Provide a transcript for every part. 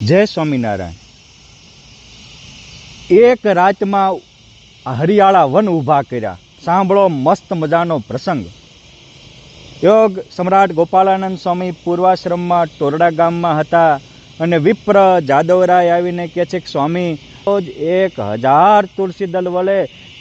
જય સ્વામિનારાયણ। એક રાતમાં હરિયાળા વન ઊભા કર્યા। સાંભળો મસ્ત મજાનો પ્રસંગ। યોગ સમ્રાટ ગોપાળાનંદ સ્વામી પૂર્વાશ્રમમાં ટોરડા ગામમાં હતા અને વિપ્ર જાદવરાય આવીને કહે છે કે સ્વામી રોજ 1000 તુલસી દલ વડે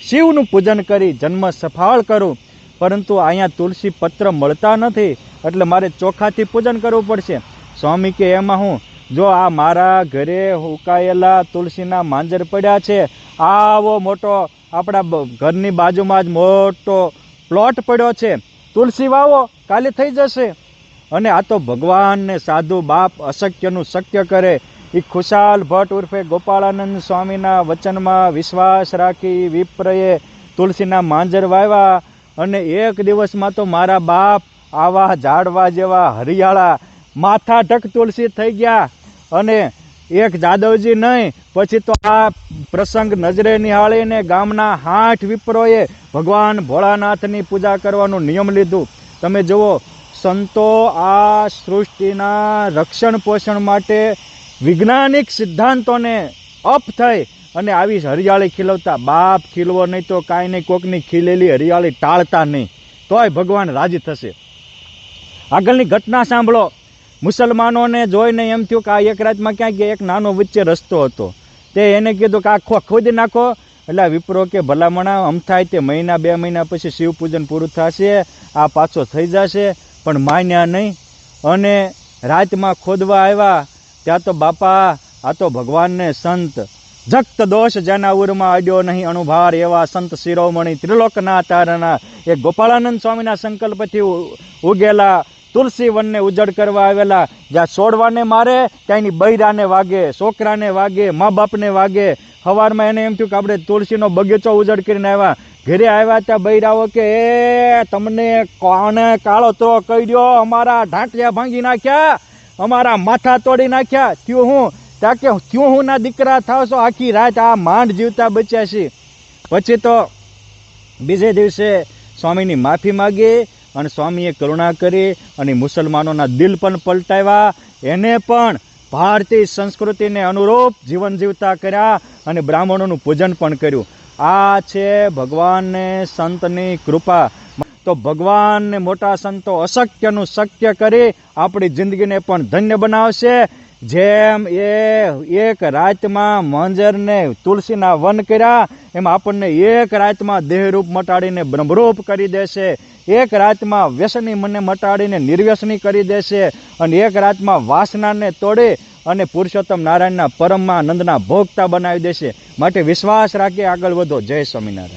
શિવનું પૂજન કરી જન્મ સફળ કરું, પરંતુ અહીંયા તુલસી પત્ર મળતા નથી, એટલે મારે ચોખાથી પૂજન કરવું પડશે। સ્વામી કે એમાં હું, જો આ મારા ઘરે હુકાયેલા તુલસીના માંજર પડ્યા છે, આવો મોટો આપણા ઘરની બાજુમાં જ મોટો પ્લોટ પડ્યો છે, તુલસી વાવો, કાલે થઈ જશે। અને આ તો ભગવાન ને સાધુ બાપ અશક્યનું શક્ય કરે। એ ખુશાલ ભટ્ટ ઉર્ફે ગોપાળાનંદ સ્વામીના વચનમાં વિશ્વાસ રાખી વિપ્રએ તુલસીના માંજર વાવ્યા, અને એક દિવસમાં તો મારા બાપ આવા ઝાડવા જેવા હરિયાળા માથા ઢક તુલસી થઈ ગયા। અને એક જાદવજી નહીં, પછી તો આ પ્રસંગ નજરે નિહાળીને ગામના 60 વિપ્રોએ ભગવાન ભોળાનાથની પૂજા કરવાનું નિયમ લીધું। તમે જુઓ, સંતો આ સૃષ્ટિના રક્ષણ પોષણ માટે વૈજ્ઞાનિક સિદ્ધાંતોને અપ થઈ અને આવી હરિયાળી ખીલવતા। બાપ ખીલવો નહીં તો કાંઈ નહીં, કોકની ખીલેલી હરિયાળી ટાળતા નહીં, તોય ભગવાન રાજી થશે। આગળની ઘટના સાંભળો। મુસલમાનોને જોઈને એમ થયું કે આ એક રાતમાં ક્યાંક એક નાનો વચ્ચે રસ્તો હતો, તે એને કીધું કે આ ખોદી નાખો। એટલે વિપ્રો કે ભલામણા આમ થાય તે મહિના 2 મહિના પછી શિવ પૂજન પૂરું થશે, આ પાછો થઈ જશે, પણ માન્યા નહીં। અને રાતમાં ખોદવા આવ્યા ત્યાં તો બાપા આ તો ભગવાનને સંત જગત દોષ જેના ઉરમાં અડ્યો નહીં અણુભાર, એવા સંત શિરોમણી ત્રિલોકના તારના એ ગોપાળાનંદ સ્વામીના સંકલ્પથી ઉગેલા તુલસી વનને ઉજળ કરવા આવેલા। જ્યાં છોડવાને મારે ત્યાંની બૈરાને વાગે, છોકરાને વાગે, મા બાપને વાગે। સવારમાં એને એમ થયું કે આપણે તુલસીનો બગીચો ઉજળ કરીને આવ્યા। ઘરે આવ્યા ત્યાં બૈરાઓ કે એ તમને કોને કાળો તો કર્યો, અમારા ઢાંટિયા ભાંગી નાખ્યા, અમારા માથા તોડી નાખ્યા, થયું હું? ત્યાં કે થયું હું ના દીકરા થાવ છો, આખી રાત આ માંડ જીવતા બચ્યા છીએ। પછી તો બીજે દિવસે સ્વામીની માફી માગી અને સ્વામીએ કરુણા કરી અને મુસલમાનોના દિલ પણ પલટાવ્યા, એને પણ ભારતીય સંસ્કૃતિને અનુરૂપ જીવન જીવતા કર્યા અને બ્રાહ્મણોનું પૂજન પણ કર્યું। આ છે ભગવાનને સંતની કૃપા। તો ભગવાનને મોટા સંતો અશક્યનું શક્ય કરી આપણી જિંદગીને પણ ધન્ય બનાવશે। જેમ એ એક રાતમાં મંજરને તુલસીના વન કર્યા, એમ આપણને એક રાતમાં દેહરૂપ મટાડીને બ્રહ્મરૂપ કરી દેશે। એક રાતમાં વ્યસની મને મટાડીને નિર્વ્યસની કરી દેશે, અને એક રાતમાં વાસનાને તોડી અને પુરુષોત્તમ નારાયણના પરમમાં આનંદના ભોગતા બનાવી દેશે। માટે વિશ્વાસ રાખી આગળ વધો। જય સ્વામિનારાયણ।